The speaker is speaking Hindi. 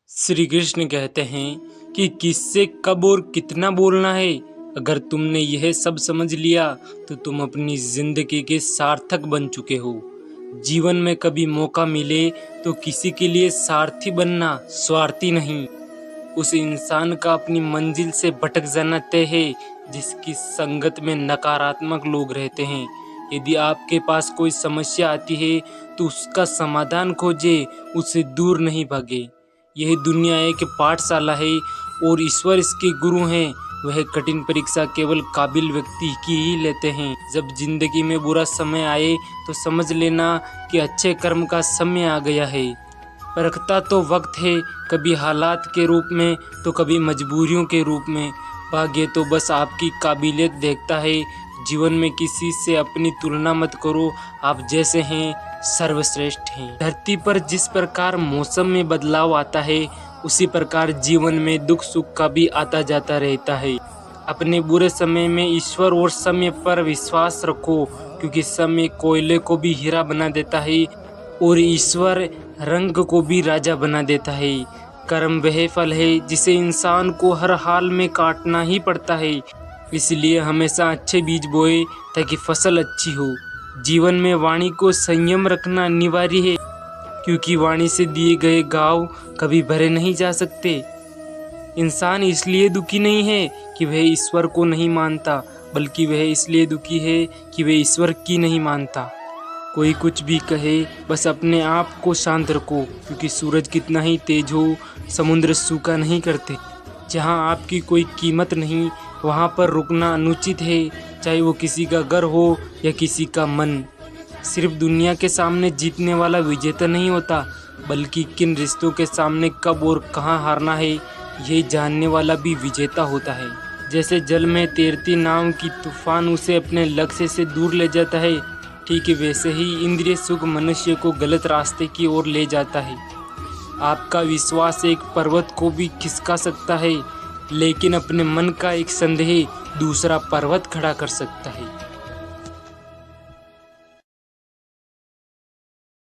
श्री कृष्ण कहते हैं कि किससे कब और कितना बोलना है। अगर तुमने यह सब समझ लिया तो तुम अपनी जिंदगी के सार्थक बन चुके हो। जीवन में कभी मौका मिले तो किसी के लिए सारथी बनना, स्वार्थी नहीं। उस इंसान का अपनी मंजिल से भटक जाना तय है जिसकी संगत में नकारात्मक लोग रहते हैं। यदि आपके पास कोई समस्या आती है तो उसका समाधान खोजे, उससे दूर नहीं भागे। यह दुनिया एक पाठशाला है और ईश्वर इसके गुरु हैं। वह कठिन परीक्षा केवल काबिल व्यक्ति की ही लेते हैं। जब जिंदगी में बुरा समय आए तो समझ लेना कि अच्छे कर्म का समय आ गया है। परखता तो वक्त है, कभी हालात के रूप में तो कभी मजबूरियों के रूप में। भाग्य तो बस आपकी काबिलियत देखता है। जीवन में किसी से अपनी तुलना मत करो, आप जैसे हैं सर्वश्रेष्ठ हैं। धरती पर जिस प्रकार मौसम में बदलाव आता है उसी प्रकार जीवन में दुख सुख का भी आता जाता रहता है। अपने बुरे समय में ईश्वर और समय पर विश्वास रखो, क्योंकि समय कोयले को भी हीरा बना देता है और ईश्वर रंग को भी राजा बना देता है। कर्म वह फल है जिसे इंसान को हर हाल में काटना ही पड़ता है। इसलिए हमेशा अच्छे बीज बोए ताकि फसल अच्छी हो। जीवन में वाणी को संयम रखना अनिवार्य है, क्योंकि वाणी से दिए गए घाव कभी भरे नहीं जा सकते। इंसान इसलिए दुखी नहीं है कि वह ईश्वर को नहीं मानता, बल्कि वह इसलिए दुखी है कि वह ईश्वर की नहीं मानता। कोई कुछ भी कहे, बस अपने आप को शांत रखो, क्योंकि सूरज कितना ही तेज हो, समुद्र सूखा नहीं करते। जहाँ आपकी कोई कीमत नहीं, वहाँ पर रुकना अनुचित है, चाहे वो किसी का घर हो या किसी का मन। सिर्फ दुनिया के सामने जीतने वाला विजेता नहीं होता, बल्कि किन रिश्तों के सामने कब और कहाँ हारना है ये जानने वाला भी विजेता होता है। जैसे जल में तैरती नाव की तूफान उसे अपने लक्ष्य से दूर ले जाता है, ठीक है वैसे ही इंद्रिय सुख मनुष्य को गलत रास्ते की ओर ले जाता है। आपका विश्वास एक पर्वत को भी खिसका सकता है, लेकिन अपने मन का एक संदेह दूसरा पर्वत खड़ा कर सकता है।